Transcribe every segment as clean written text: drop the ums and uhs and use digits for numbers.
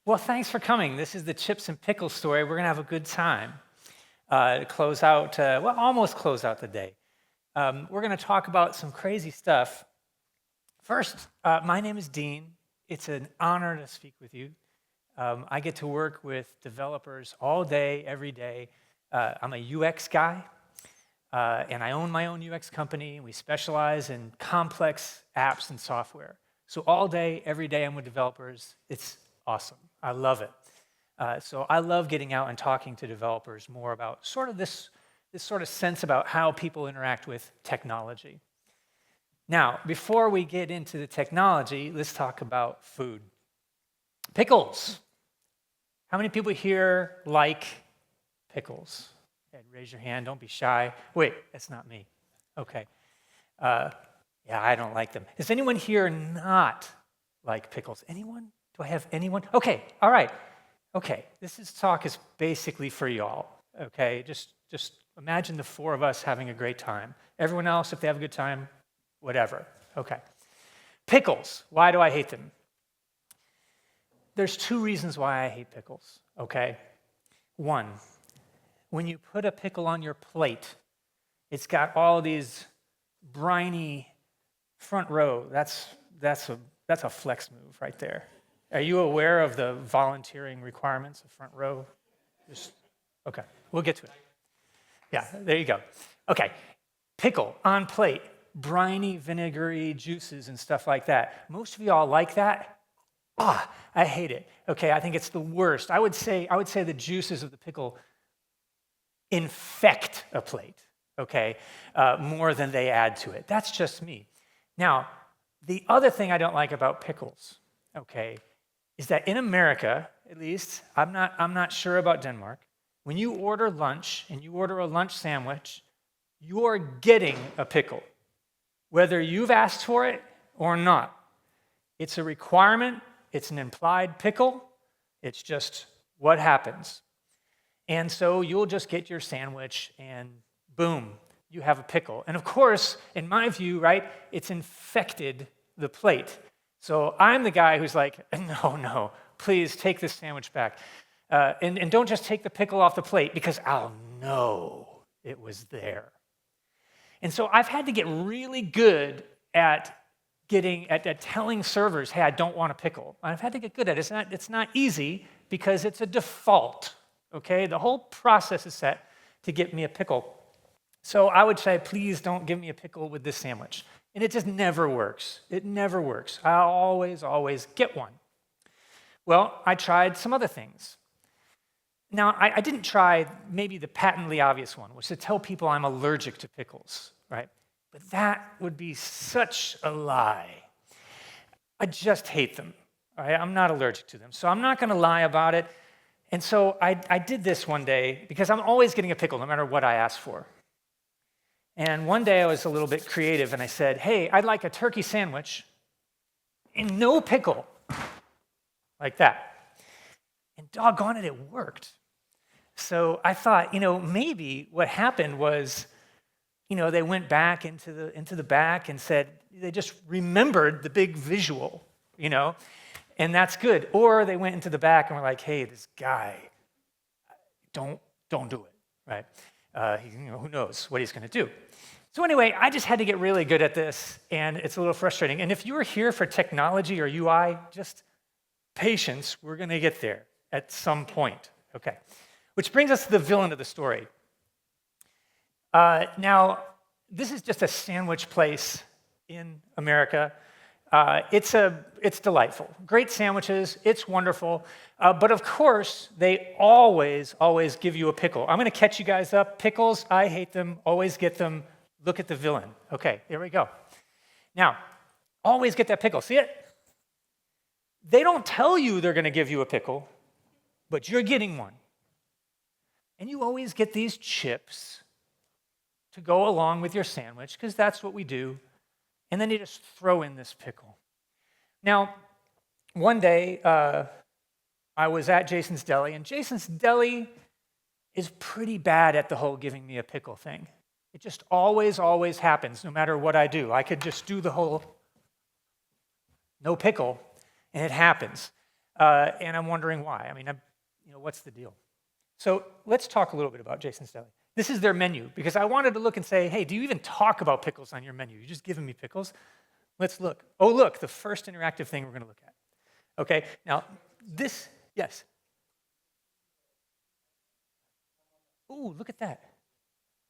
Well, thanks for coming. This is the chips and pickles story. We're going to have a good time. Close out, almost close out the day. We're going to talk about some crazy stuff. First, my name is Dean. It's an honor to speak with you. I get to work with developers all day, every day. I'm a UX guy, and I own my own UX company. We specialize in complex apps and software. So all day, every day, I'm with developers. It's awesome. I love it. So I love getting out and talking to developers more about sort of this sort of sense about how people interact with technology. Now, before we get into the technology, let's talk about food. Pickles. How many people here like pickles? Raise your hand, don't be shy. Wait, that's not me. Okay. Yeah, I don't like them. Does anyone here not like pickles? Anyone? Do I have anyone? Okay, all right. Okay, talk is basically for y'all, okay? Just imagine the four of us having a great time. Everyone else, if they have a good time, whatever. Okay. Pickles, why do I hate them? There's two reasons why I hate pickles, okay? One, when you put a pickle on your plate, it's got all these briny front row. That's a flex move right there. Are you aware of the volunteering requirements of front row? Okay, we'll get to it. Yeah, there you go. Okay, pickle on plate, briny, vinegary juices and stuff like that. Most of y'all like that. I hate it. Okay, I think it's the worst. I would say the juices of the pickle infect a plate, okay, more than they add to it. That's just me. Now, the other thing I don't like about pickles, okay, is that in America, at least, I'm not sure about Denmark, when you order lunch and you order a lunch sandwich, you're getting a pickle, whether you've asked for it or not. It's a requirement. It's an implied pickle. It's just what happens. And so you'll just get your sandwich and boom, you have a pickle. And of course, in my view, right, it's infected the plate. So I'm the guy who's like, no, please take this sandwich back. And don't just take the pickle off the plate because I'll know it was there. And so I've had to get really good at telling servers, hey, I don't want a pickle. I've had to get good at it. It's not easy because it's a default, okay? The whole process is set to get me a pickle. So I would say, please don't give me a pickle with this sandwich. And it just never works. It never works. I always get one. Well, I tried some other things. Now, I didn't try maybe the patently obvious one, which is to tell people I'm allergic to pickles, right? But that would be such a lie. I just hate them. All right? I'm not allergic to them, so I'm not going to lie about it. And so I did this one day because I'm always getting a pickle no matter what I ask for. And one day I was a little bit creative and I said, hey, I'd like a turkey sandwich and no pickle, like that. And doggone it, it worked. So I thought, maybe what happened was, they went back into the back and said, they just remembered the big visual, and that's good. Or they went into the back and were like, hey, this guy, don't do it, right? Who knows what he's going to do. So anyway, I just had to get really good at this, and it's a little frustrating. And if you were here for technology or UI, just patience, we're going to get there at some point. Okay, which brings us to the villain of the story. Now, this is just a sandwich place in America. It's delightful. Great sandwiches, it's wonderful. But of course, they always give you a pickle. I'm going to catch you guys up. Pickles, I hate them, always get them. Look at the villain. Okay, here we go. Now, always get that pickle. See it? They don't tell you they're going to give you a pickle, but you're getting one. And you always get these chips to go along with your sandwich, because that's what we do. And then you just throw in this pickle. Now, one day, I was at Jason's Deli, and Jason's Deli is pretty bad at the whole giving me a pickle thing. It just always happens, no matter what I do. I could just do the whole no pickle, and it happens. and I'm wondering why. I mean, what's the deal? So let's talk a little bit about Jason's Deli. This is their menu, because I wanted to look and say, hey, do you even talk about pickles on your menu? You're just giving me pickles? Let's look. Oh, look, the first interactive thing we're going to look at. Okay, now this, yes. Ooh, look at that.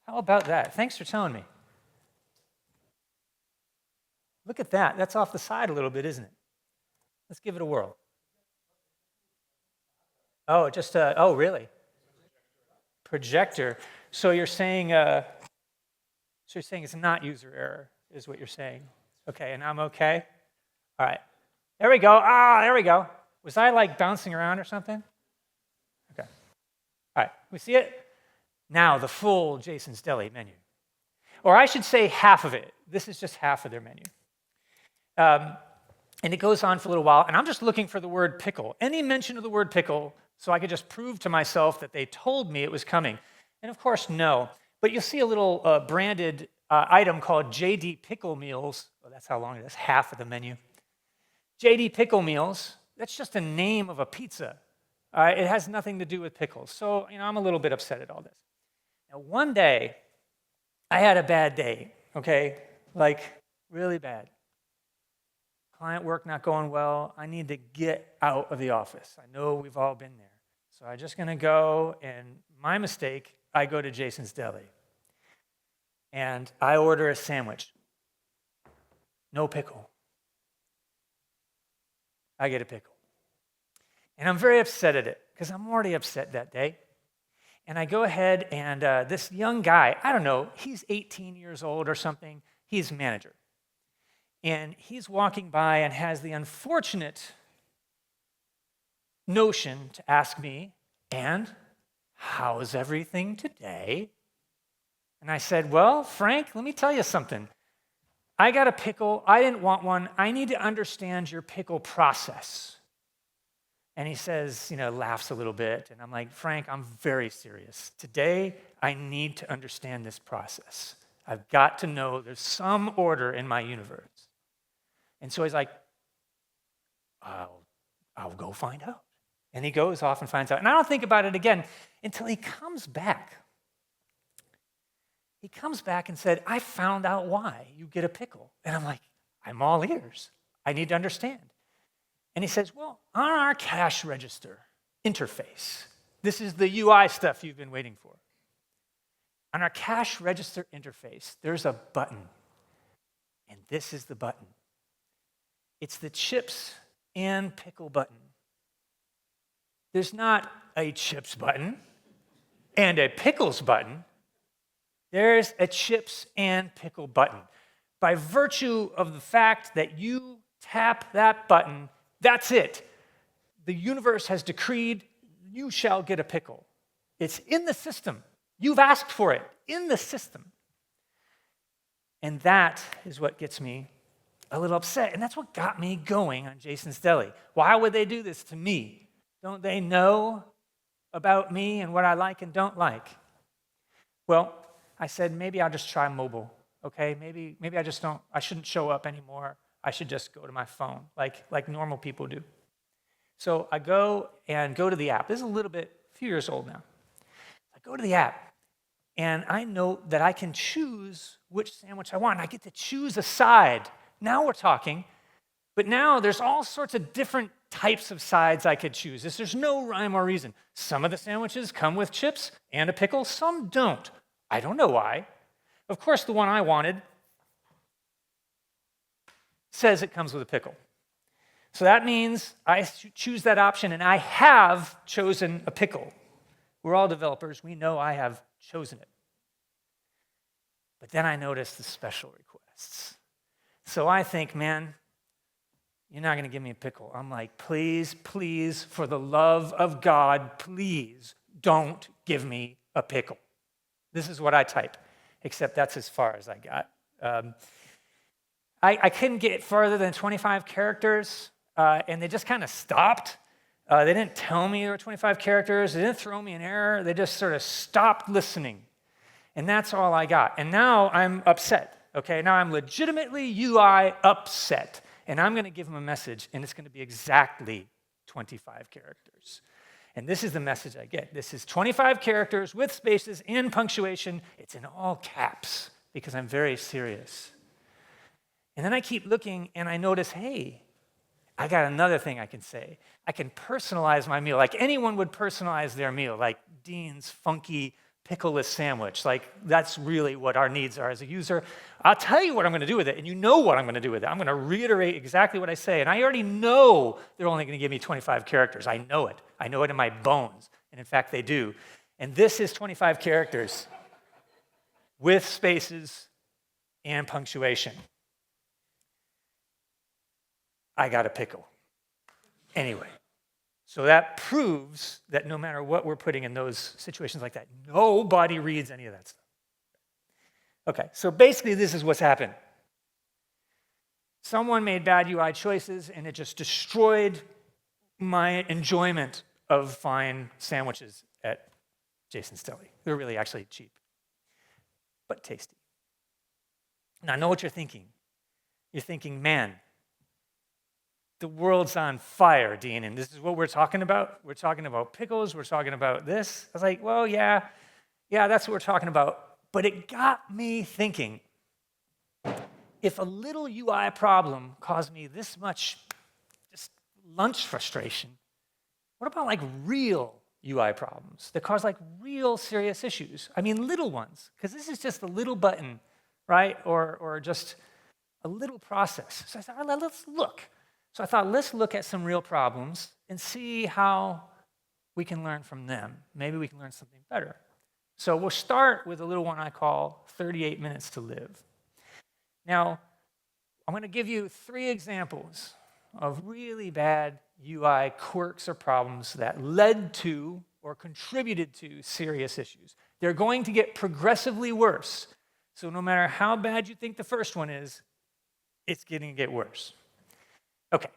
How about that? Thanks for telling me. Look at that. That's off the side a little bit, isn't it? Let's give it a whirl. Oh, oh, really? Projector. So you're saying it's not user error, is what you're saying. Okay, and I'm okay? All right. There we go. There we go. Was I like bouncing around or something? Okay. All right, we see it? Now the full Jason's Deli menu. Or I should say half of it. This is just half of their menu. And it goes on for a little while, and I'm just looking for the word pickle. Any mention of the word pickle, so I could just prove to myself that they told me it was coming. And of course, no. But you'll see a little branded item called JD Pickle Meals. Oh, that's how long it is, half of the menu. JD Pickle Meals, that's just a name of a pizza. It has nothing to do with pickles. So, I'm a little bit upset at all this. Now, one day, I had a bad day, okay? Like, really bad. Client work not going well. I need to get out of the office. I know we've all been there. So I'm just going to go, and my mistake, I go to Jason's Deli. And I order a sandwich. No pickle. I get a pickle. And I'm very upset at it, because I'm already upset that day. And I go ahead, and this young guy, I don't know, he's 18 years old or something. He's manager. And he's walking by and has the unfortunate notion to ask me, and how's everything today? And I said, well, Frank, let me tell you something. I got a pickle. I didn't want one. I need to understand your pickle process. And he says, laughs a little bit. And I'm like, Frank, I'm very serious. Today, I need to understand this process. I've got to know there's some order in my universe. And so he's like, I'll go find out. And he goes off and finds out. And I don't think about it again until he comes back. He comes back and said, I found out why you get a pickle. And I'm like, I'm all ears. I need to understand. And he says, well, on our cash register interface, this is the UI stuff you've been waiting for. On our cash register interface, there's a button. And this is the button. It's the chips and pickle button. There's not a chips button and a pickles button. There's a chips and pickle button. By virtue of the fact that you tap that button, that's it. The universe has decreed you shall get a pickle. It's in the system. You've asked for it in the system. And that is what gets me a little upset. And that's what got me going on Jason's Deli. Why would they do this to me? Don't they know about me and what I like and don't like? Well, I said, maybe I'll just try mobile, okay? Maybe I shouldn't show up anymore. I should just go to my phone like normal people do. So I go to the app. This is a few years old now. I go to the app, and I know that I can choose which sandwich I want. I get to choose a side. Now we're talking, but now there's all sorts of different types of sides I could choose. There's no rhyme or reason. Some of the sandwiches come with chips and a pickle, some don't. I don't know why. Of course, the one I wanted says it comes with a pickle. So that means I choose that option, and I have chosen a pickle. We're all developers. We know I have chosen it. But then I notice the special requests. So I think, man, you're not going to give me a pickle. I'm like, please, please, for the love of God, please don't give me a pickle. This is what I type, except that's as far as I got. I couldn't get further than 25 characters, and they just kind of stopped. They didn't tell me there were 25 characters. They didn't throw me an error. They just sort of stopped listening. And that's all I got. And now I'm upset. Okay, now I'm legitimately UI upset, and I'm going to give them a message, and it's going to be exactly 25 characters. And this is the message I get. This is 25 characters with spaces and punctuation. It's in all caps because I'm very serious. And then I keep looking and I notice, hey, I got another thing I can say. I can personalize my meal like anyone would personalize their meal, like Dean's funky pickleless sandwich. Like that's really what our needs are as a user. I'll tell you what I'm going to do with it, and you know what I'm going to do with it. I'm going to reiterate exactly what I say, and I already know they're only going to give me 25 characters. I know it. I know it in my bones, and in fact, they do. And this is 25 characters with spaces and punctuation. I got a pickle. Anyway, so that proves that no matter what we're putting in those situations like that, nobody reads any of that stuff. Okay, so basically this is what's happened. Someone made bad UI choices and it just destroyed my enjoyment of fine sandwiches at Jason's Deli. They're really actually cheap, but tasty. Now I know what you're thinking. You're thinking, man, the world's on fire, Dean, and this is what we're talking about? We're talking about pickles, we're talking about this? I was like, well, yeah, that's what we're talking about. But it got me thinking, if a little UI problem caused me this much just lunch frustration, what about like real UI problems that cause like real serious issues? I mean, little ones, because this is just a little button, right? Or just a little process. So I thought, let's look. So I thought, let's look at some real problems and see how we can learn from them. Maybe we can learn something better. So we'll start with a little one I call 38 minutes to live. Now, I'm going to give you 3 examples of really bad UI quirks or problems that led to or contributed to serious issues. They're going to get progressively worse. So no matter how bad you think the first one is, it's going to get worse. Okay,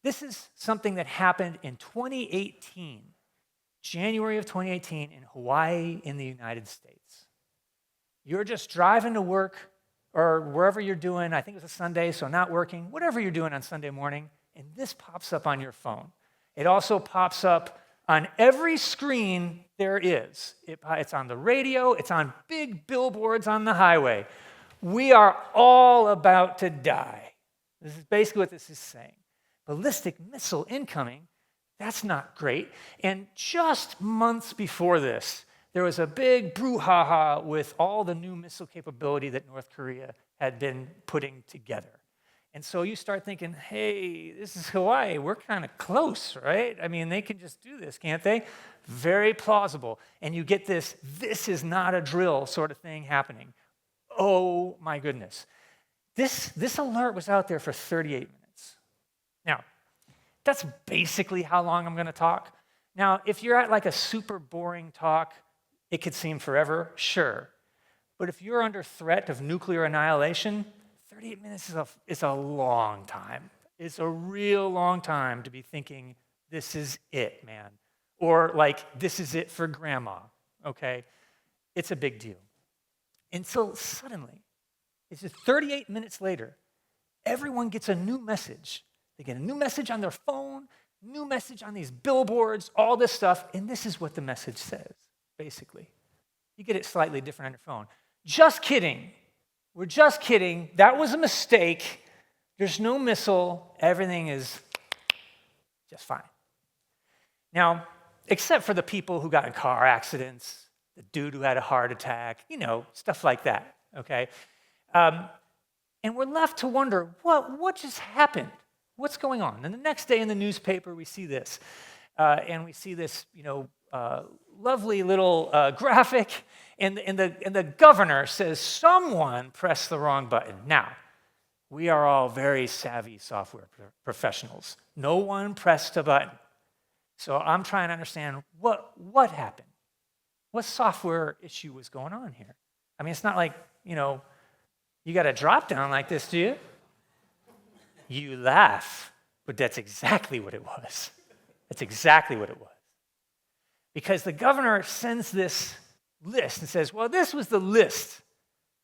this is something that happened in 2018, January of 2018 in Hawaii in the United States. You're just driving to work or wherever you're doing, I think it was a Sunday, so not working, whatever you're doing on Sunday morning, and this pops up on your phone. It also pops up on every screen there is. It's on the radio, it's on big billboards on the highway. We are all about to die. This is basically what this is saying. Ballistic missile incoming, that's not great. And just months before this, there was a big brouhaha with all the new missile capability that North Korea had been putting together. And so you start thinking, hey, this is Hawaii. We're kind of close, right? I mean, they can just do this, can't they? Very plausible. And you get this is not a drill sort of thing happening. Oh, my goodness. This alert was out there for 38 minutes. Now, that's basically how long I'm going to talk. Now, if you're at like a super boring talk, it could seem forever, sure. But if you're under threat of nuclear annihilation, 38 minutes is a long time. It's a real long time to be thinking, this is it, man. Or like, this is it for grandma, okay? It's a big deal. Until suddenly, it's just 38 minutes later, everyone gets a new message. They get a new message on their phone, new message on these billboards, all this stuff, and this is what the message says, basically. You get it slightly different on your phone. Just kidding. We're just kidding. That was a mistake. There's no missile. Everything is just fine. Now, except for the people who got in car accidents, the dude who had a heart attack, stuff like that, okay? And we're left to wonder, what just happened? What's going on? And the next day in the newspaper, we see this. And we see this, lovely little graphic. And the governor says, someone pressed the wrong button. Now, we are all very savvy software professionals. No one pressed a button. So I'm trying to understand what happened. What software issue was going on here? I mean, it's not like, you got a drop down like this, do you? You laugh, but that's exactly what it was. That's exactly what it was. Because the governor sends this list and says, well, this was the list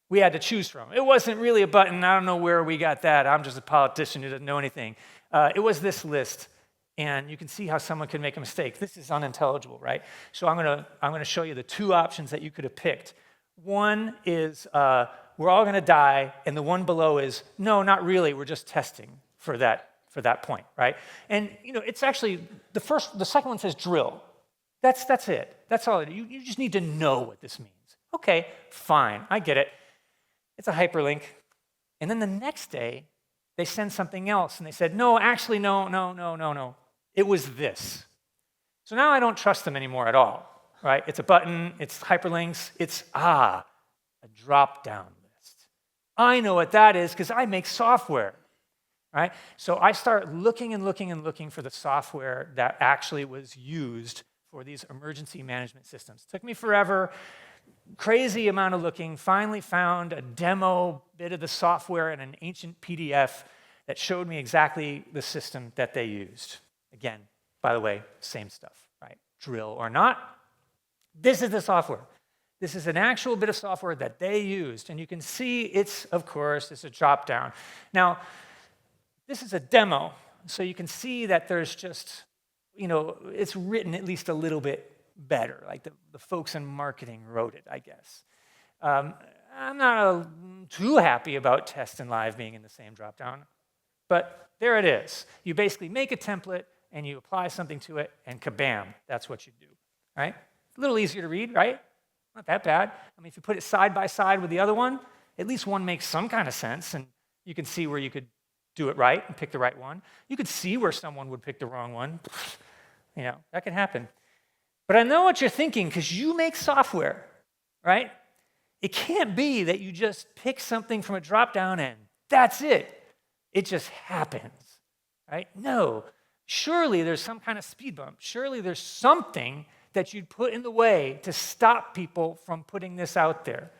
we had to choose from. It wasn't really a button. I don't know where we got that. I'm just a politician who doesn't know anything. It was this list. And you can see how someone could make a mistake. This is unintelligible, right? So I'm gonna show you the two options that you could have picked. One is we're all gonna die, and the one below is no, not really. We're just testing for that point, right? And it's actually the second one says drill. That's it. That's all. You just need to know what this means. Okay, fine, I get it. It's a hyperlink. And then the next day, they send something else, and they said, no, actually, no. It was this. So now I don't trust them anymore at all, right? It's a button, it's hyperlinks, it's, a drop-down list. I know what that is because I make software, right? So I start looking and looking for the software that actually was used for these emergency management systems. Took me forever, crazy amount of looking, finally found a demo bit of the software in an ancient PDF that showed me exactly the system that they used. Again, by the way, same stuff, right? Drill or not, this is the software. This is an actual bit of software that they used, and you can see it's a drop-down. Now, this is a demo, so you can see that there's just, it's written at least a little bit better, like the folks in marketing wrote it, I guess. I'm not too happy about test and live being in the same drop-down, but there it is. You basically make a template, and you apply something to it, and kabam, that's what you do, right? A little easier to read, right? Not that bad. I mean, if you put it side by side with the other one, at least one makes some kind of sense, and you can see where you could do it right and pick the right one. You could see where someone would pick the wrong one. That can happen. But I know what you're thinking, because you make software, right? It can't be that you just pick something from a drop-down and that's it. It just happens, right? No. Surely there's some kind of speed bump. Surely there's something that you'd put in the way to stop people from putting this out there.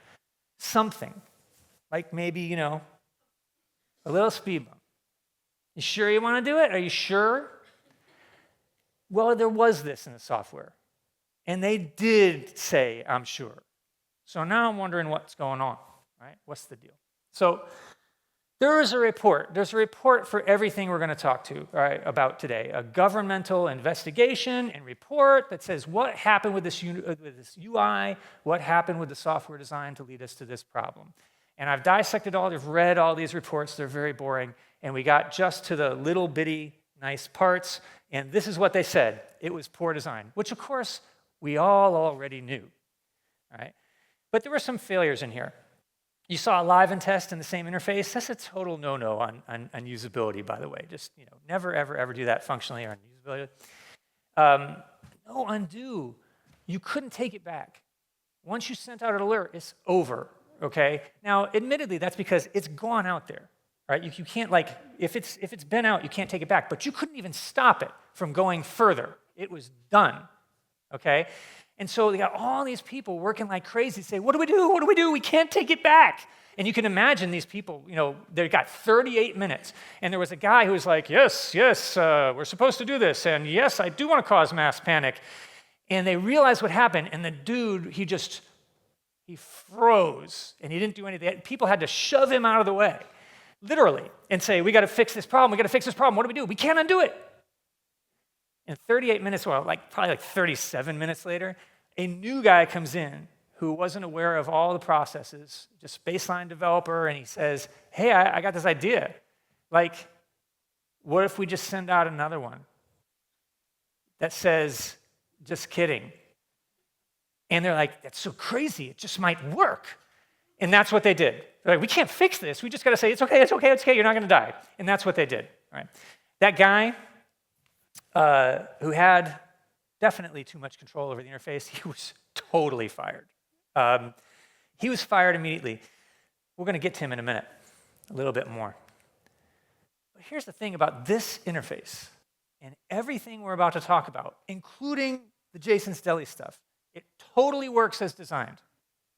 Something. Like maybe, a little speed bump. You sure you want to do it? Are you sure? Well, there was this in the software. And they did say, I'm sure. So now I'm wondering what's going on, right? What's the deal? So there is a report. There's a report for everything we're going to talk about today. A governmental investigation and report that says what happened with this UI, what happened with the software design to lead us to this problem. And I've dissected I've read all these reports. They're very boring. And we got just to the little bitty nice parts. And this is what they said. It was poor design, which of course we all already knew, right? But there were some failures in here. You saw live and test in the same interface. That's a total no-no on usability, by the way. Just never, ever do that functionally or on usability. No undo. You couldn't take it back. Once you sent out an alert, it's over, okay? Now, admittedly, that's because it's gone out there, right? You can't, if it's been out, you can't take it back. But you couldn't even stop it from going further. It was done, okay? And so they got all these people working like crazy, say, what do we do? What do we do? We can't take it back. And you can imagine these people, they got 38 minutes. And there was a guy who was like, yes, we're supposed to do this. And yes, I do want to cause mass panic. And they realized what happened. And the dude, he froze. And he didn't do anything. People had to shove him out of the way, literally, and say, we got to fix this problem. We got to fix this problem. What do we do? We can't undo it. In 38 minutes, probably 37 minutes later, a new guy comes in who wasn't aware of all the processes, just baseline developer, and he says, hey, I got this idea. What if we just send out another one that says, just kidding? And they're like, that's so crazy, it just might work. And that's what they did. They're like, we can't fix this. We just got to say, it's okay, you're not going to die. And that's what they did. Right? That guy, who had definitely too much control over the interface, he was totally fired. He was fired immediately. We're going to get to him in a minute, a little bit more. But here's the thing about this interface and everything we're about to talk about, including the Jason's Deli stuff. It totally works as designed,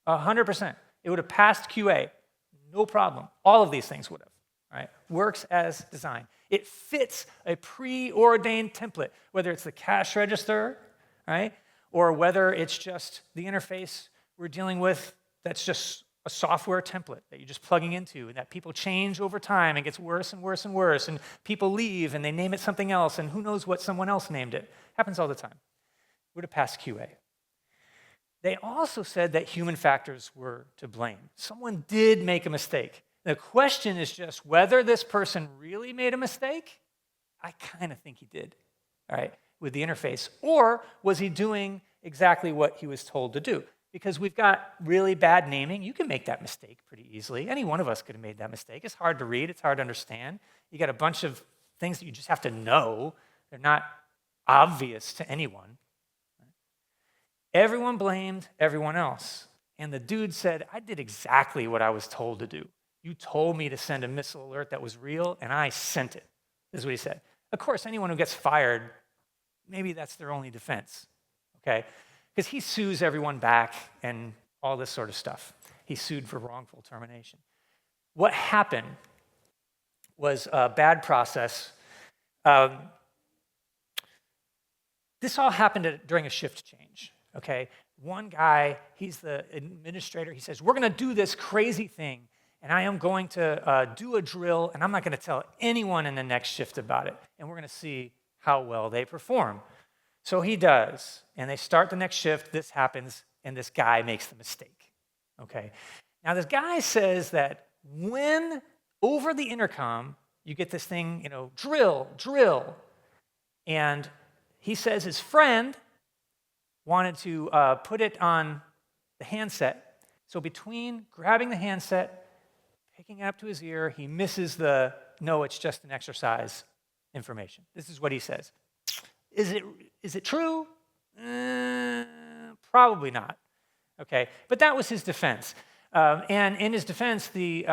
100%. It would have passed QA, no problem. All of these things would have. Right? Works as designed. It fits a preordained template, whether it's the cash register, right? Or whether it's just the interface we're dealing with that's just a software template that you're just plugging into, and that people change over time and gets worse and worse and worse, and people leave and they name it something else, and who knows what someone else named it. Happens all the time. Would have passed QA. They also said that human factors were to blame. Someone did make a mistake. The question is just whether this person really made a mistake. I kind of think he did, all right, with the interface. Or was he doing exactly what he was told to do? Because we've got really bad naming. You can make that mistake pretty easily. Any one of us could have made that mistake. It's hard to read. It's hard to understand. You got a bunch of things that you just have to know. They're not obvious to anyone. Everyone blamed everyone else. And the dude said, I did exactly what I was told to do. You told me to send a missile alert that was real, and I sent it. This is what he said. Of course, anyone who gets fired, maybe that's their only defense, okay? Because he sues everyone back and all this sort of stuff. He sued for wrongful termination. What happened was a bad process. This all happened during a shift change. Okay, one guy, he's the administrator, he says, we're gonna do this crazy thing, and I am going to do a drill, and I'm not gonna tell anyone in the next shift about it, and we're gonna see how well they perform. So he does, and they start the next shift, this happens, and this guy makes the mistake, okay? Now this guy says that when over the intercom, you get this thing, you know, drill, drill, and he says his friend wanted to put it on the handset. So between grabbing the handset, picking it up to his ear, he misses the, no, it's just an exercise information. This is what he says. Is it true? Probably not. Okay, but that was his defense. And in his defense, the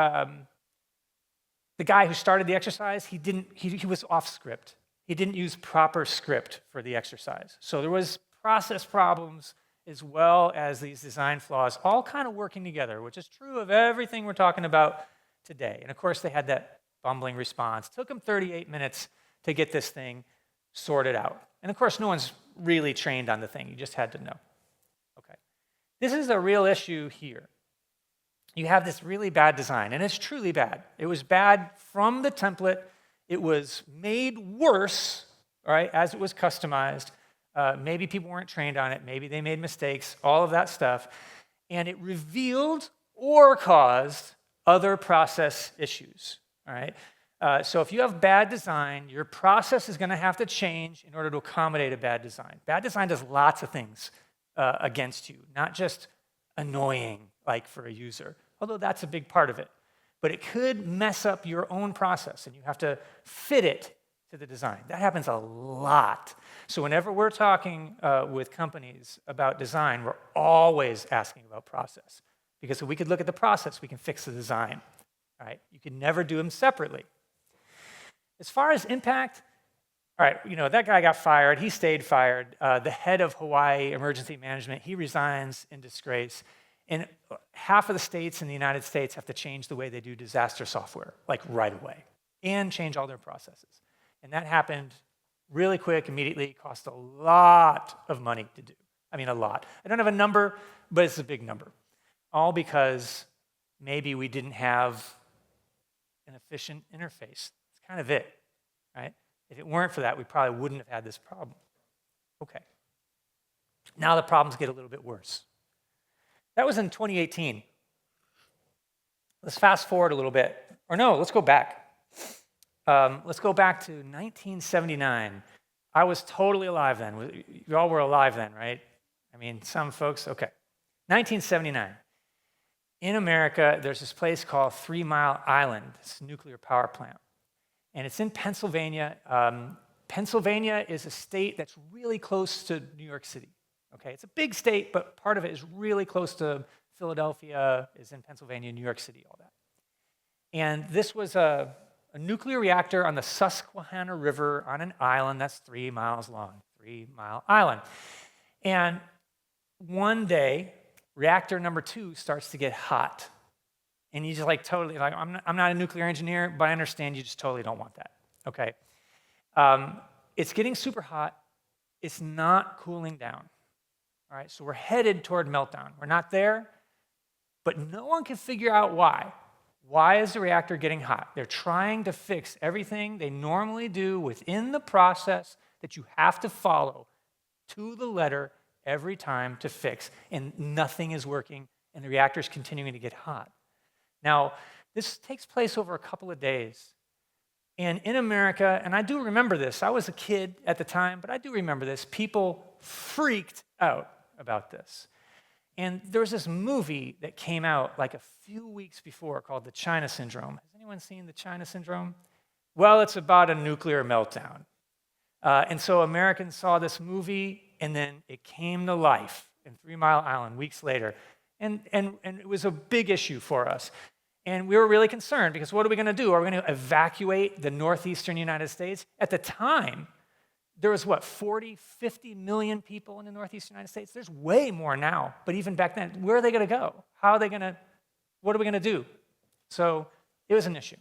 guy who started the exercise, he was off script. He didn't use proper script for the exercise. So there was process problems as well as these design flaws all kind of working together, which is true of everything we're talking about today. And of course, they had that bumbling response. It took them 38 minutes to get this thing sorted out. And of course, no one's really trained on the thing. You just had to know. Okay. This is a real issue here. You have this really bad design, and it's truly bad. It was bad from the template. It was made worse, all right, as it was customized. Maybe people weren't trained on it. Maybe they made mistakes, all of that stuff. And it revealed or caused other process issues, all right? So if you have bad design, your process is going to have to change in order to accommodate a bad design. Bad design does lots of things against you, not just annoying, like for a user, although that's a big part of it. But it could mess up your own process, and you have to fit it to the design. That happens a lot. So whenever we're talking with companies about design, we're always asking about process. Because if we could look at the process, we can fix the design. All right? You can never do them separately. As far as impact, all right, you know, that guy got fired. He stayed fired. The head of Hawaii Emergency Management, he resigns in disgrace. And half of the states in the United States have to change the way they do disaster software, like right away, and change all their processes. And that happened really quick, immediately. It cost a lot of money to do. I mean, a lot. I don't have a number, but it's a big number. All because maybe we didn't have an efficient interface. That's kind of it, right? If it weren't for that, we probably wouldn't have had this problem. Okay. Now the problems get a little bit worse. That was in 2018. Let's fast forward a little bit. Or no, let's go back. Let's go back to 1979. I was totally alive then. You all were alive then, right? I mean, some folks, okay. 1979. In America, there's this place called 3 Mile Island. It's a nuclear power plant. And it's in Pennsylvania. Pennsylvania is a state that's really close to New York City. Okay, it's a big state, but part of it is really close to Philadelphia, is in Pennsylvania, New York City, all that. And this was a nuclear reactor on the Susquehanna River on an island that's 3 miles long, 3 Mile Island. And one day, reactor number 2 starts to get hot. And you just like totally, like, I'm not a nuclear engineer, but I understand you just totally don't want that, okay? It's getting super hot. It's not cooling down, all right? So we're headed toward meltdown. We're not there, but no one can figure out why. Why is the reactor getting hot? They're trying to fix everything they normally do within the process that you have to follow to the letter every time to fix, and nothing is working, and the reactor is continuing to get hot. Now, this takes place over a couple of days. And in America, and I do remember this, I was a kid at the time, but I do remember this, people freaked out about this. And there was this movie that came out like a few weeks before called The China Syndrome. Has anyone seen The China Syndrome? Well, it's about a nuclear meltdown. And so Americans saw this movie, and then it came to life in 3 Mile Island weeks later. And it was a big issue for us. And we were really concerned because what are we going to do? Are we going to evacuate the northeastern United States? At the time, there was, 40, 50 million people in the northeastern United States? There's way more now. But even back then, where are they going to go? How are they going to, what are we going to do? So it was an issue.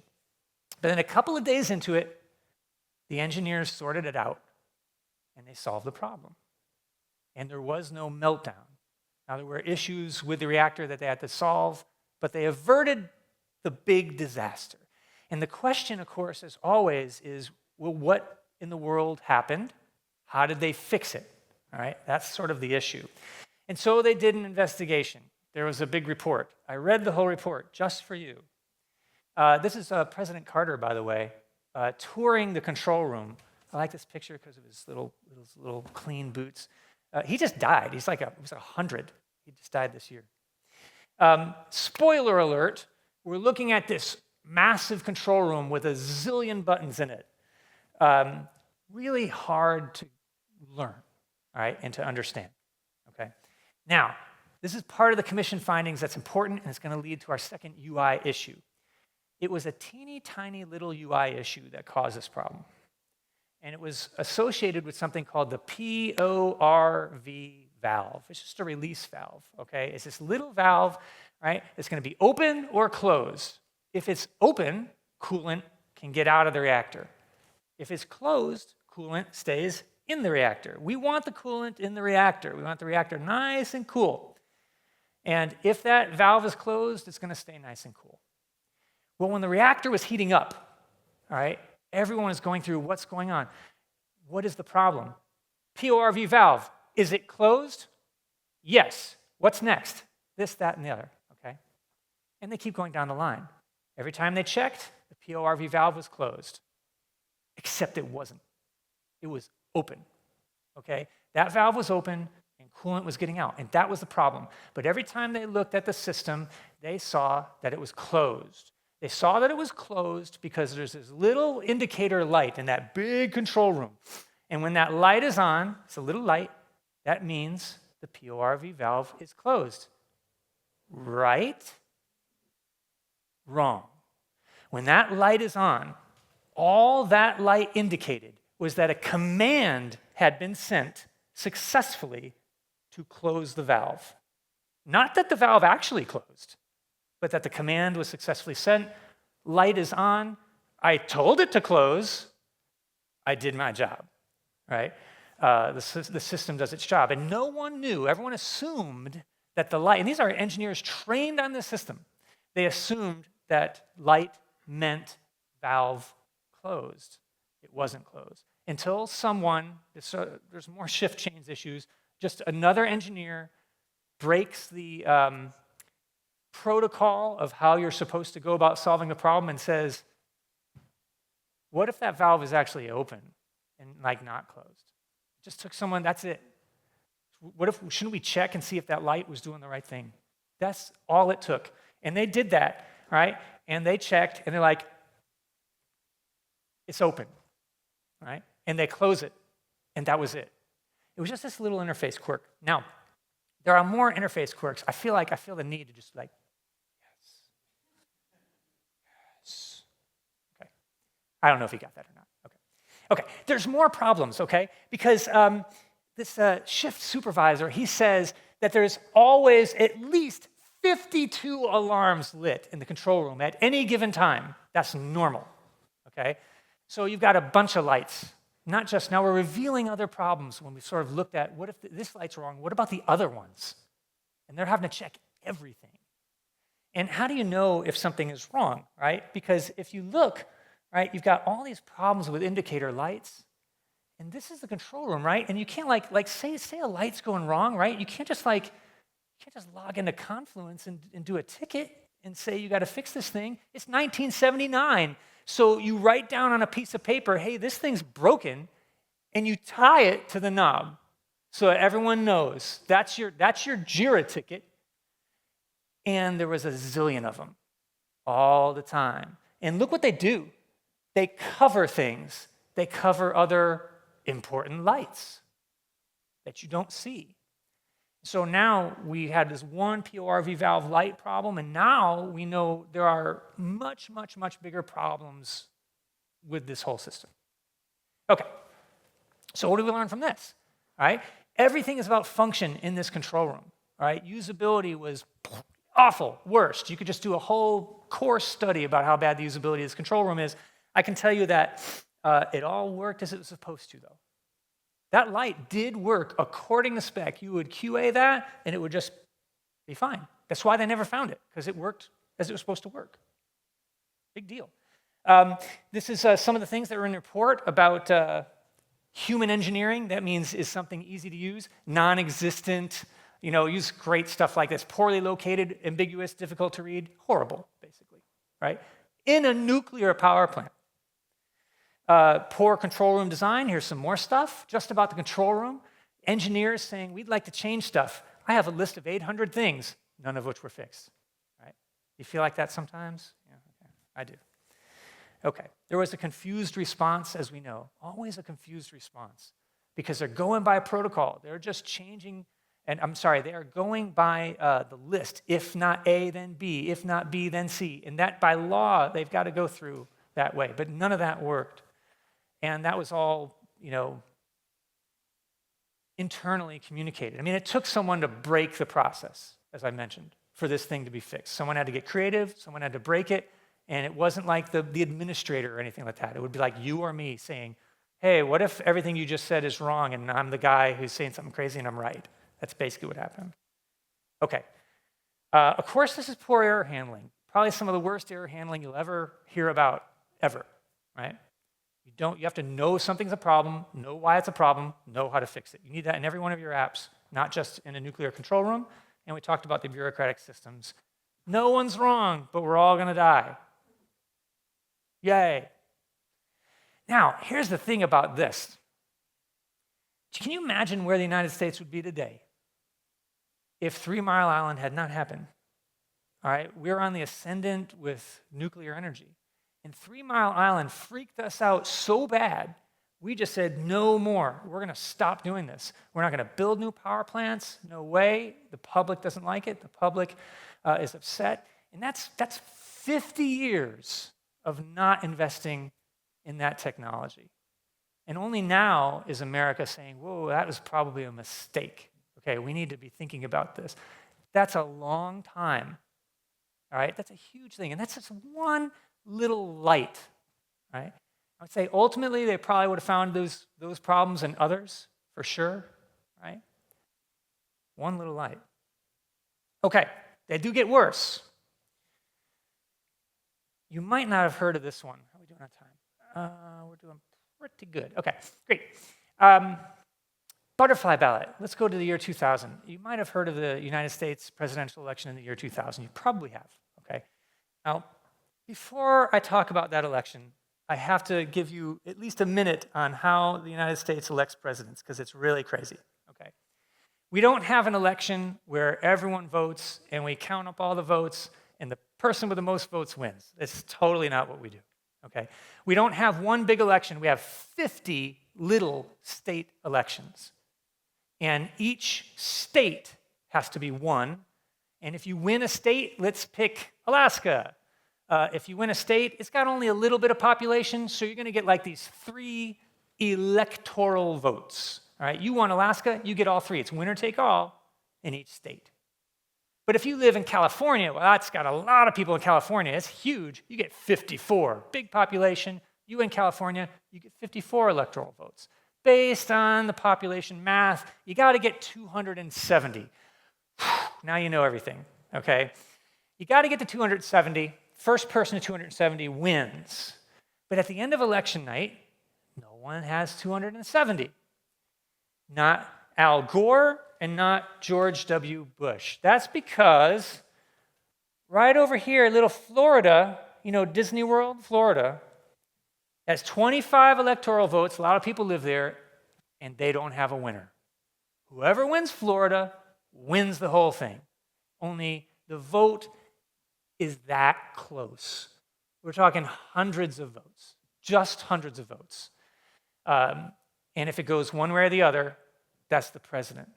But then a couple of days into it, the engineers sorted it out, and they solved the problem. And there was no meltdown. Now, there were issues with the reactor that they had to solve, but they averted the big disaster. And the question, of course, as always, is, well, what in the world happened? How did they fix it? All right, that's sort of the issue. And so they did an investigation. There was a big report. I read the whole report just for you. This is President Carter, by the way, touring the control room. I like this picture because of his little clean boots. He just died. He was 100. He just died this year. Spoiler alert, we're looking at this massive control room with a zillion buttons in it. Really hard to learn, all right, and to understand, okay? Now, this is part of the commission findings that's important, and it's going to lead to our second UI issue. It was a teeny tiny little UI issue that caused this problem. And it was associated with something called the PORV valve. It's just a release valve, okay? It's this little valve, right? It's going to be open or closed. If it's open, coolant can get out of the reactor. If it's closed, coolant stays in the reactor. We want the coolant in the reactor. We want the reactor nice and cool. And if that valve is closed, it's going to stay nice and cool. Well, when the reactor was heating up, all right, everyone is going through what's going on. What is the problem? PORV valve, is it closed? Yes. What's next? This, that, and the other, okay? And they keep going down the line. Every time they checked, the PORV valve was closed, except it wasn't. It was open, okay? That valve was open, and coolant was getting out, and that was the problem. But every time they looked at the system, they saw that it was closed. They saw that it was closed because there's this little indicator light in that big control room. And when that light is on, it's a little light, that means the PORV valve is closed. Right? Wrong. When that light is on, all that light indicated was that a command had been sent successfully to close the valve. Not that the valve actually closed, but that the command was successfully sent. Light is on. I told it to close. I did my job, right? The system does its job. And no one knew, everyone assumed that the light, and these are engineers trained on this system, they assumed that light meant valve closed. It wasn't closed. Until someone, there's more shift change issues, just another engineer breaks the protocol of how you're supposed to go about solving the problem and says, what if that valve is actually open and not closed? Just took someone, that's it. Shouldn't we check and see if that light was doing the right thing? That's all it took. And they did that, right? And they checked, and they're like, it's open, right? And they close it, and that was it. It was just this little interface quirk. Now, there are more interface quirks. I feel the need to just yes. Okay. I don't know if you got that or not. Okay, there's more problems, okay? Because this shift supervisor, he says that there's always at least 52 alarms lit in the control room at any given time. That's normal, okay? So you've got a bunch of lights. Not just, now we're revealing other problems when we sort of looked at, what if this light's wrong? What about the other ones? And they're having to check everything. And how do you know if something is wrong, right? Because if you look, right, you've got all these problems with indicator lights, and this is the control room, right? And you can't say a light's going wrong, right? You can't just log into Confluence and do a ticket and say you got to fix this thing. It's 1979. So you write down on a piece of paper, hey, this thing's broken, and you tie it to the knob so that everyone knows. That's your JIRA ticket. And there was a zillion of them all the time. And look what they do. They cover things. They cover other important lights that you don't see. So now we had this one PORV valve light problem, and now we know there are much, much, much bigger problems with this whole system. Okay, so what do we learn from this? All right, everything is about function in this control room. All right, usability was awful, worst. You could just do a whole course study about how bad the usability of this control room is. I can tell you that it all worked as it was supposed to, though. That light did work according to spec. You would QA that, and it would just be fine. That's why they never found it, because it worked as it was supposed to work. Big deal. This is some of the things that were in the report about human engineering. That means is something easy to use, non-existent, use great stuff like this. Poorly located, ambiguous, difficult to read, horrible, basically, right? In a nuclear power plant. Poor control room design. Here's some more stuff just about the control room. Engineers saying, we'd like to change stuff. I have a list of 800 things, none of which were fixed. Right? You feel like that sometimes? Yeah, okay. I do. Okay. There was a confused response, as we know. Always a confused response. Because they're going by a protocol. They're just changing, they are going by the list. If not A, then B. If not B, then C. And that, by law, they've got to go through that way. But none of that worked. And that was all, internally communicated. I mean, it took someone to break the process, as I mentioned, for this thing to be fixed. Someone had to get creative, someone had to break it, and it wasn't like the administrator or anything like that. It would be like you or me saying, hey, what if everything you just said is wrong and I'm the guy who's saying something crazy and I'm right? That's basically what happened. Okay. Of course, this is poor error handling. Probably some of the worst error handling you'll ever hear about, ever, right? You have to know something's a problem, know why it's a problem, know how to fix it. You need that in every one of your apps, not just in a nuclear control room. And we talked about the bureaucratic systems. No one's wrong, but we're all going to die. Yay. Now, here's the thing about this. Can you imagine where the United States would be today if 3 Mile Island had not happened? All right, we're on the ascendant with nuclear energy. And 3 Mile Island freaked us out so bad, we just said, no more. We're going to stop doing this. We're not going to build new power plants. No way. The public doesn't like it. The public is upset. And that's 50 years of not investing in that technology. And only now is America saying, whoa, that was probably a mistake. Okay, we need to be thinking about this. That's a long time. All right, that's a huge thing. And that's just one little light, right? I would say ultimately they probably would have found those problems and others for sure, right? One little light. Okay, they do get worse. You might not have heard of this one. How are we doing on time? We're doing pretty good. Okay, great. Butterfly ballot. Let's go to the year 2000. You might have heard of the United States presidential election in the year 2000. You probably have, okay? Now, before I talk about that election, I have to give you at least a minute on how the United States elects presidents, because it's really crazy, okay? We don't have an election where everyone votes and we count up all the votes and the person with the most votes wins. It's totally not what we do, okay? We don't have one big election. We have 50 little state elections. And each state has to be won. And if you win a state, let's pick Alaska. If you win a state, it's got only a little bit of population, so you're going to get like these 3 electoral votes. All right, you won Alaska, you get all 3. It's winner take all in each state. But if you live in California, well, that's got a lot of people in California. It's huge. You get 54. Big population. You in California, you get 54 electoral votes. Based on the population math, you got to get 270. Now you know everything, okay? You got to get to 270. First person to 270 wins. But at the end of election night, no one has 270. Not Al Gore and not George W. Bush. That's because right over here, little Florida, Disney World, Florida, has 25 electoral votes. A lot of people live there, and they don't have a winner. Whoever wins Florida wins the whole thing. Only the vote is that close. We're talking hundreds of votes, just hundreds of votes. And if it goes one way or the other, that's the president.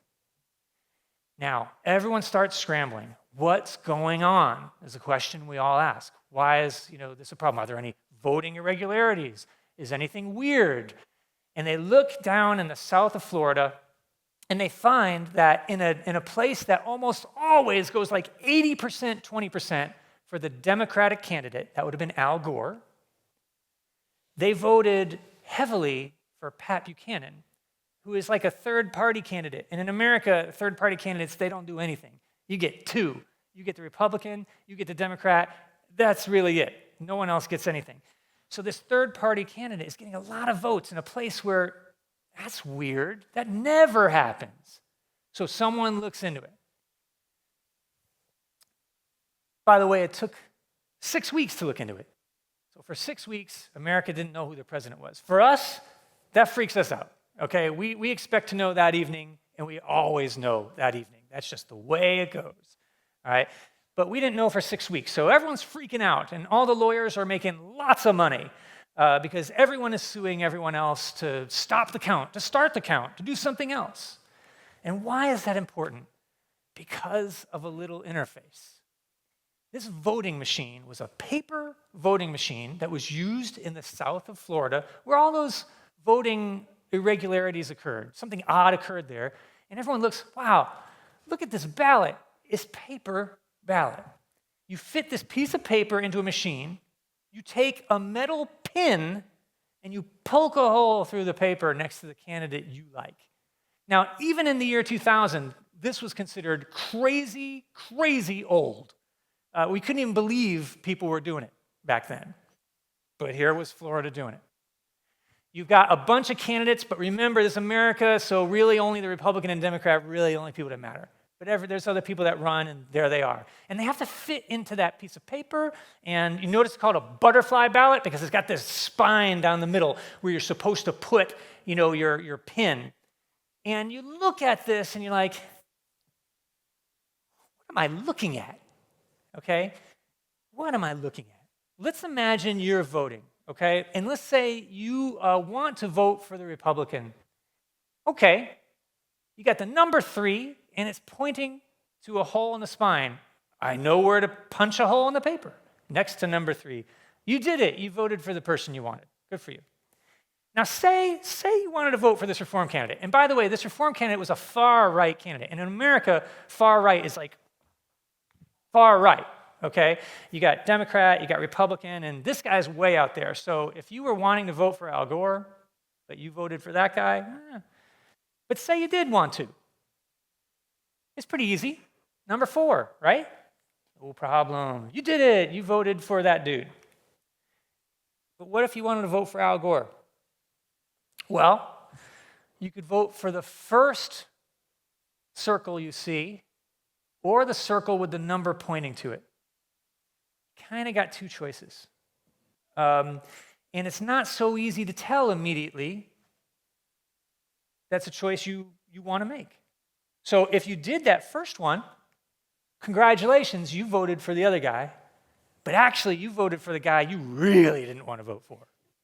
Now, everyone starts scrambling. What's going on is a question we all ask. Why is this a problem? Are there any voting irregularities? Is anything weird? And they look down in the south of Florida, and they find that in a place that almost always goes like 80%, 20% for the Democratic candidate, that would have been Al Gore, they voted heavily for Pat Buchanan, who is like a third-party candidate. And in America, third-party candidates, they don't do anything. You get two. You get the Republican, you get the Democrat. That's really it. No one else gets anything. So this third-party candidate is getting a lot of votes in a place where that's weird. That never happens. So someone looks into it. By the way, it took 6 weeks to look into it. So for 6 weeks, America didn't know who the president was. For us, that freaks us out. Okay, we expect to know that evening, and we always know that evening. That's just the way it goes. All right, but we didn't know for 6 weeks, so everyone's freaking out, and all the lawyers are making lots of money because everyone is suing everyone else to stop the count, to start the count, to do something else. And why is that important? Because of a little interface. This voting machine was a paper voting machine that was used in the south of Florida, where all those voting irregularities occurred. Something odd occurred there, and everyone looks, wow, look at this ballot. It's paper ballot. You fit this piece of paper into a machine, you take a metal pin, and you poke a hole through the paper next to the candidate you like. Now, even in the year 2000, this was considered crazy, crazy old. We couldn't even believe people were doing it back then. But here was Florida doing it. You've got a bunch of candidates, but remember, this is America, so really only the Republican and Democrat, really the only people that matter. But there's other people that run, and there they are. And they have to fit into that piece of paper, and you notice it's called a butterfly ballot because it's got this spine down the middle where you're supposed to put, your pin. And you look at this, and you're like, what am I looking at? Okay? What am I looking at? Let's imagine you're voting, okay? And let's say you want to vote for the Republican. Okay, you got the number 3, and it's pointing to a hole in the spine. I know where to punch a hole in the paper next to number 3. You did it. You voted for the person you wanted. Good for you. Now, say you wanted to vote for this reform candidate. And by the way, this reform candidate was a far-right candidate. And in America, far-right is like far right, okay? You got Democrat, you got Republican, and this guy's way out there. So if you were wanting to vote for Al Gore, but you voted for that guy, but say you did want to. It's pretty easy. Number 4, right? No problem. You did it. You voted for that dude. But what if you wanted to vote for Al Gore? Well, you could vote for the first circle you see, or the circle with the number pointing to it. Kind of got 2 choices. And it's not so easy to tell immediately that's a choice you want to make. So if you did that first one, congratulations, you voted for the other guy, but actually you voted for the guy you really didn't want to vote for.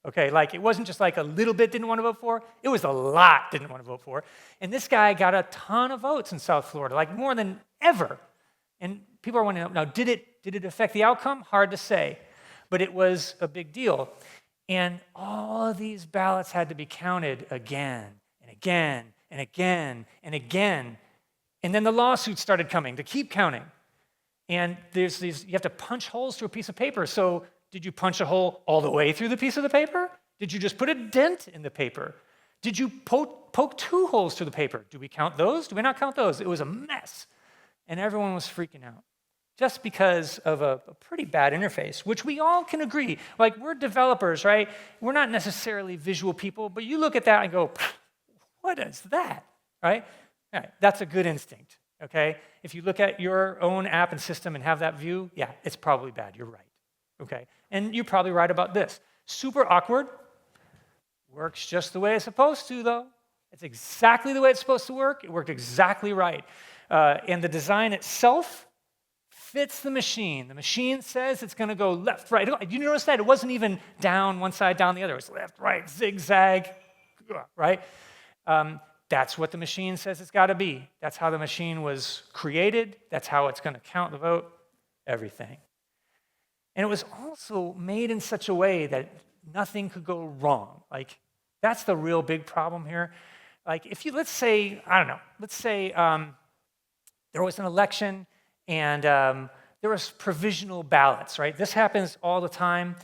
Okay, like it wasn't just like a little bit didn't want to vote for, it was a lot didn't want to vote for. And this guy got a ton of votes in South Florida, like more than ever. And people are wondering, now, did it affect the outcome? Hard to say, but it was a big deal. And all of these ballots had to be counted again and again and again and again. And then the lawsuits started coming to keep counting. And you have to punch holes through a piece of paper. So did you punch a hole all the way through the piece of the paper? Did you just put a dent in the paper? Did you poke 2 holes through the paper? Do we count those? Do we not count those? It was a mess. And everyone was freaking out. just because of a pretty bad interface, which we all can agree. Like, we're developers, right? We're not necessarily visual people, but you look at that and go, what is that, right? All right, that's a good instinct, okay? If you look at your own app and system and have that view, yeah, it's probably bad, you're right, okay? And you're probably right about this. Super awkward, works just the way it's supposed to, though. It's exactly the way it's supposed to work. It worked exactly right. And the design itself fits the machine. The machine says it's going to go left, right. You notice that? It wasn't even down one side, down the other. It was left, right, zigzag, right? That's what the machine says it's got to be. That's how the machine was created. That's how it's going to count the vote, everything. And it was also made in such a way that nothing could go wrong. Like, that's the real big problem here. Like, if you, let's say, I don't know, let's say there was an election and there was provisional ballots, right? This happens all the time.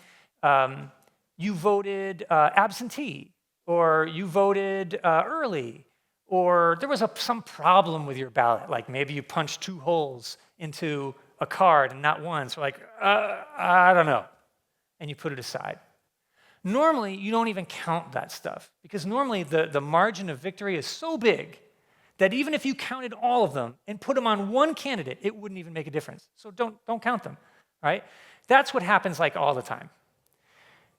You voted absentee, or you voted early, or there was some problem with your ballot, like maybe you punched 2 holes into a card and not one, so like, I don't know, and you put it aside. Normally, you don't even count that stuff, because normally the margin of victory is so big that even if you counted all of them and put them on one candidate, it wouldn't even make a difference. So don't count them, right? That's what happens like all the time.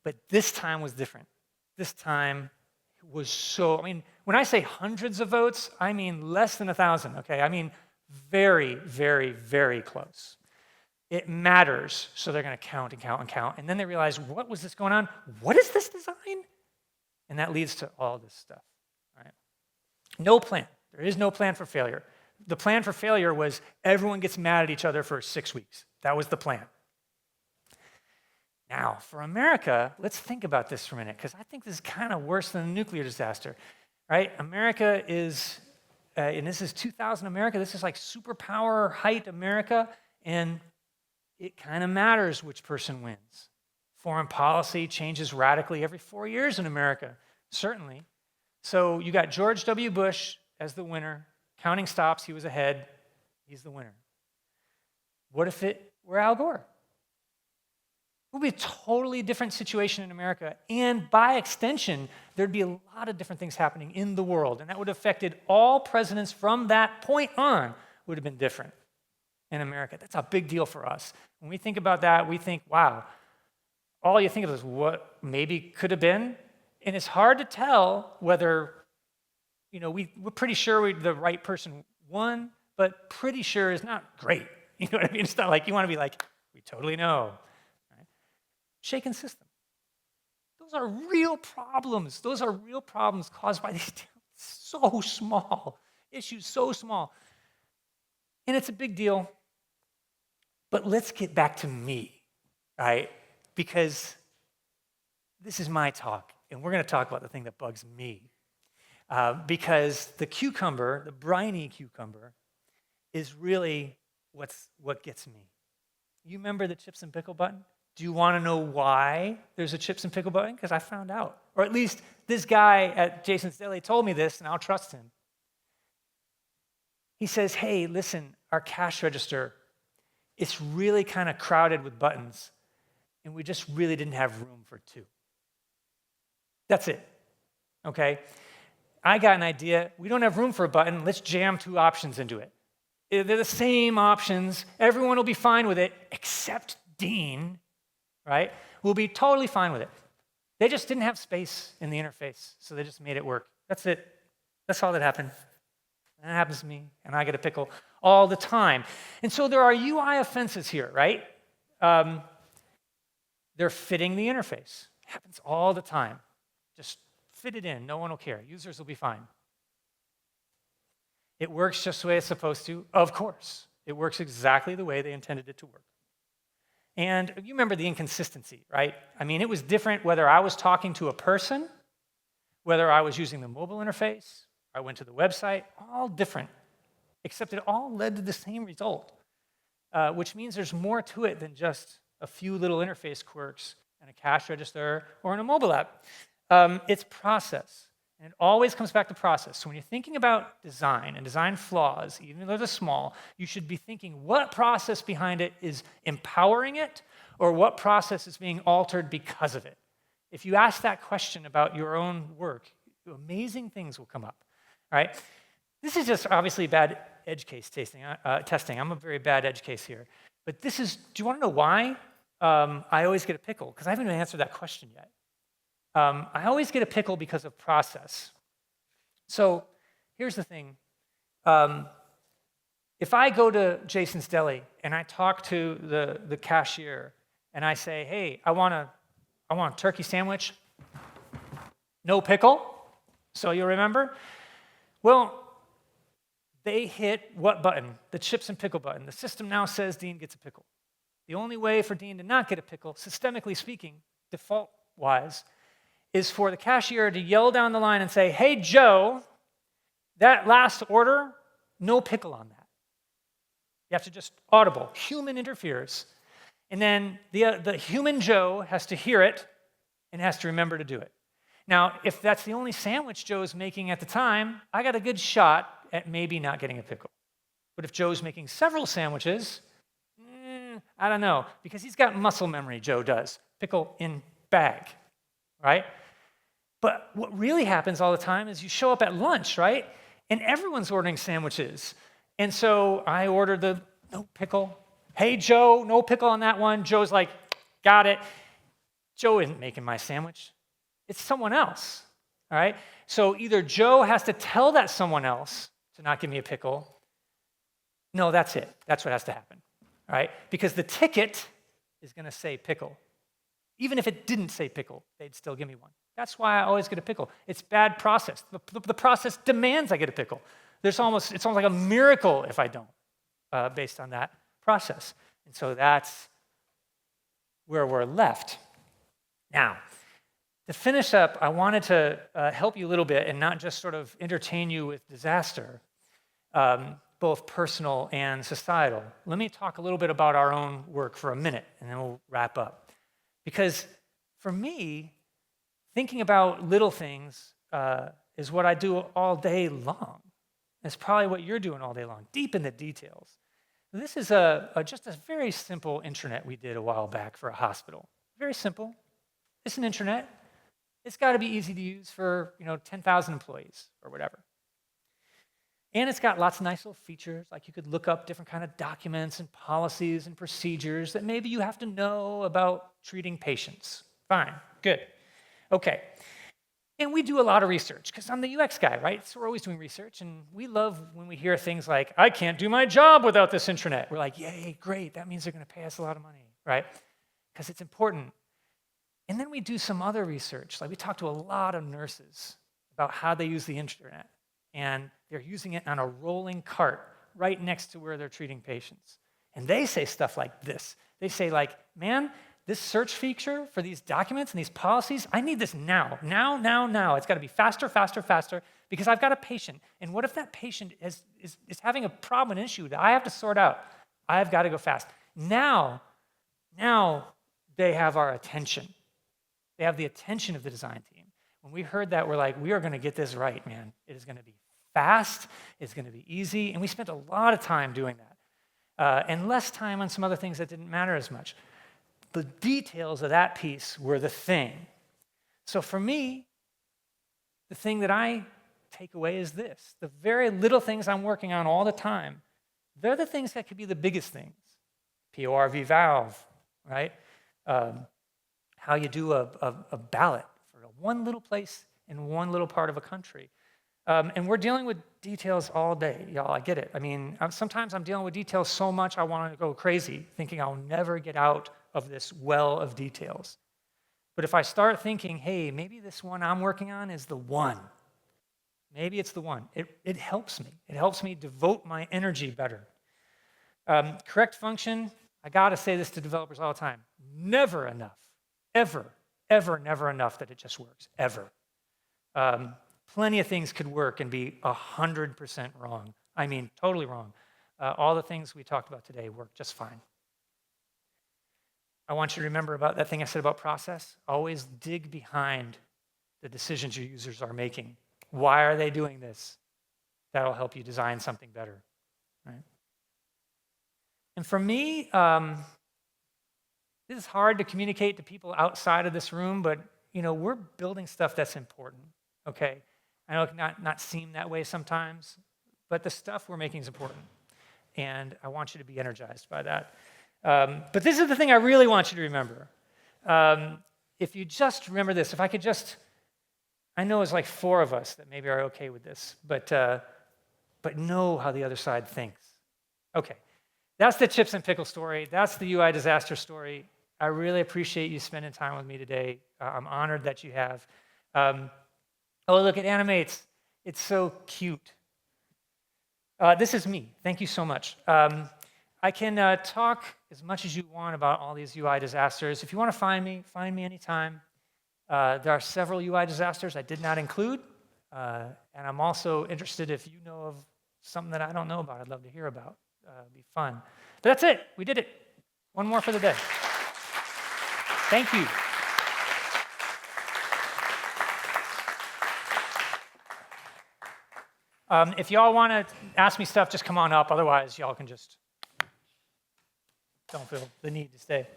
But this time was different. This time was so, I mean, when I say hundreds of votes, I mean less than 1,000, okay? I mean very, very, very close. It matters, so they're going to count and count and count. And then they realize, what was this going on? What is this design? And that leads to all this stuff, right? No plan. There is no plan for failure. The plan for failure was everyone gets mad at each other for 6 weeks. That was the plan. Now, for America, let's think about this for a minute, because I think this is kind of worse than a nuclear disaster, right? America is, and this is 2000 America, this is like superpower height America, and it kind of matters which person wins. Foreign policy changes radically every 4 years in America, certainly. So you got George W. Bush as the winner. Counting stops, he was ahead. He's the winner. What if it were Al Gore? It would be a totally different situation in America, and by extension, there'd be a lot of different things happening in the world, and that would have affected all presidents from that point on would have been different in America. That's a big deal for us. When we think about that, we think, wow, all you think of is what maybe could have been, and it's hard to tell whether, you know, we're pretty sure the right person won, but pretty sure is not great. You know what I mean? It's not like you want to be like, we totally know. Shaken system. Those are real problems. Those are real problems caused by these so small issues, so small. And it's a big deal. But let's get back to me, right? Because this is my talk, and we're going to talk about the thing that bugs me. Because the cucumber, the briny cucumber, is really what gets me. You remember the chips and pickle button? Do you want to know why there's a chips and pickle button? Because I found out. Or at least this guy at Jason's Deli told me this, and I'll trust him. He says, hey, listen, our cash register, it's really kind of crowded with buttons, and we just really didn't have room for 2. That's it, okay? I got an idea. We don't have room for a button. Let's jam 2 options into it. They're the same options. Everyone will be fine with it, except Dean, right? We'll be totally fine with it. They just didn't have space in the interface, so they just made it work. That's it. That's all that happened. And that happens to me, and I get a pickle all the time. And so there are UI offenses here, right? They're fitting the interface. It happens all the time. Just fit it in. No one will care. Users will be fine. It works just the way it's supposed to. Of course. It works exactly the way they intended it to work. And you remember the inconsistency, right? I mean, it was different whether I was talking to a person, whether I was using the mobile interface, I went to the website, all different, except it all led to the same result, which means there's more to it than just a few little interface quirks and a cash register or in a mobile app. It's process. And it always comes back to process. So when you're thinking about design and design flaws, even though they're small, you should be thinking what process behind it is empowering it or what process is being altered because of it. If you ask that question about your own work, amazing things will come up, right? This is just obviously bad edge case testing. I'm a very bad edge case here. But this is, do you want to know why I always get a pickle? Because I haven't even answered that question yet. I always get a pickle because of process. So here's the thing. If I go to Jason's Deli and I talk to the cashier and I say, hey, I want a turkey sandwich, no pickle, so you'll remember? Well, they hit what button? The chips and pickle button. The system now says Dean gets a pickle. The only way for Dean to not get a pickle, systemically speaking, default-wise, is for the cashier to yell down the line and say, hey, Joe, that last order, no pickle on that. You have to just audible. Human interferes. And then the human Joe has to hear it and has to remember to do it. Now, if that's the only sandwich Joe's making at the time, I got a good shot at maybe not getting a pickle. But if Joe's making several sandwiches, I don't know, because he's got muscle memory, Joe does. Pickle in bag, right? But what really happens all the time is you show up at lunch, right? And everyone's ordering sandwiches. And so I ordered the no pickle. Hey, Joe, no pickle on that one. Joe's like, got it. Joe isn't making my sandwich. It's someone else, all right? So either Joe has to tell that someone else to not give me a pickle. No, that's it. That's what has to happen, all right? Because the ticket is going to say pickle. Even if it didn't say pickle, they'd still give me one. That's why I always get a pickle. It's bad process. The process demands I get a pickle. It's almost like a miracle if I don't, based on that process. And so that's where we're left. Now, to finish up, I wanted to help you a little bit and not just sort of entertain you with disaster, both personal and societal. Let me talk a little bit about our own work for a minute, and then we'll wrap up. Because for me, thinking about little things is what I do all day long. It's probably what you're doing all day long, deep in the details. This is just a very simple intranet we did a while back for a hospital. Very simple. It's an intranet. It's got to be easy to use for 10,000 employees or whatever. And it's got lots of nice little features, like you could look up different kind of documents and policies and procedures that maybe you have to know about treating patients. Fine, good. Okay. And we do a lot of research because I'm the UX guy, right? So we're always doing research, and we love when we hear things like, I can't do my job without this intranet. We're like, yay, great. That means they're going to pay us a lot of money, right? Because it's important. And then we do some other research. Like we talk to a lot of nurses about how they use the internet. And they're using it on a rolling cart right next to where they're treating patients. And they say stuff like this. They say like, man, this search feature for these documents and these policies, I need this now. Now. It's got to be faster, because I've got a patient. And what if that patient is having a problem, an issue that I have to sort out? I've got to go fast. Now they have our attention. They have the attention of the design team. When we heard that, we're like, we are going to get this right, man. It is going to be fast. It's going to be easy. And we spent a lot of time doing that. And less time on some other things that didn't matter as much. The details of that piece were the thing. So for me, the thing that I take away is this. The very little things I'm working on all the time, they're the things that could be the biggest things. PORV valve, right? How you do a ballot for one little place in one little part of a country. And we're dealing with details all day, y'all. I get it. I mean, sometimes I'm dealing with details so much I want to go crazy, thinking I'll never get out of this well of details. But if I start thinking, hey, maybe this one I'm working on is the one. Maybe it's the one. It helps me. It helps me devote my energy better. Correct function, I got to say this to developers all the time. Never enough. Ever, never enough that it just works. Ever. Plenty of things could work and be 100% wrong. I mean, totally wrong. All the things we talked about today work just fine. I want you to remember about that thing I said about process. Always dig behind the decisions your users are making. Why are they doing this? That'll help you design something better, right? And for me, this is hard to communicate to people outside of this room, but we're building stuff that's important, okay? I know it can not seem that way sometimes, but the stuff we're making is important, and I want you to be energized by that. But this is the thing I really want you to remember. If you just remember this, if I could just, I know it's like 4 of us that maybe are okay with this, but know how the other side thinks. Okay, that's the chips and pickle story. That's the UI disaster story. I really appreciate you spending time with me today. I'm honored that you have. Oh, look, it animates. It's so cute. This is me. Thank you so much. I can talk as much as you want about all these UI disasters. If you want to find me anytime. There are several UI disasters I did not include. And I'm also interested if you know of something that I don't know about. I'd love to hear about. It'd be fun. But that's it. We did it. One more for the day. Thank you. If y'all want to ask me stuff, just come on up. Otherwise, y'all can just don't feel the need to stay.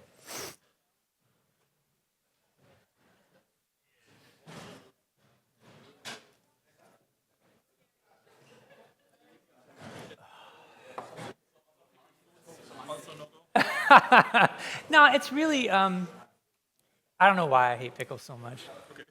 No, it's really, I don't know why I hate pickles so much. Okay.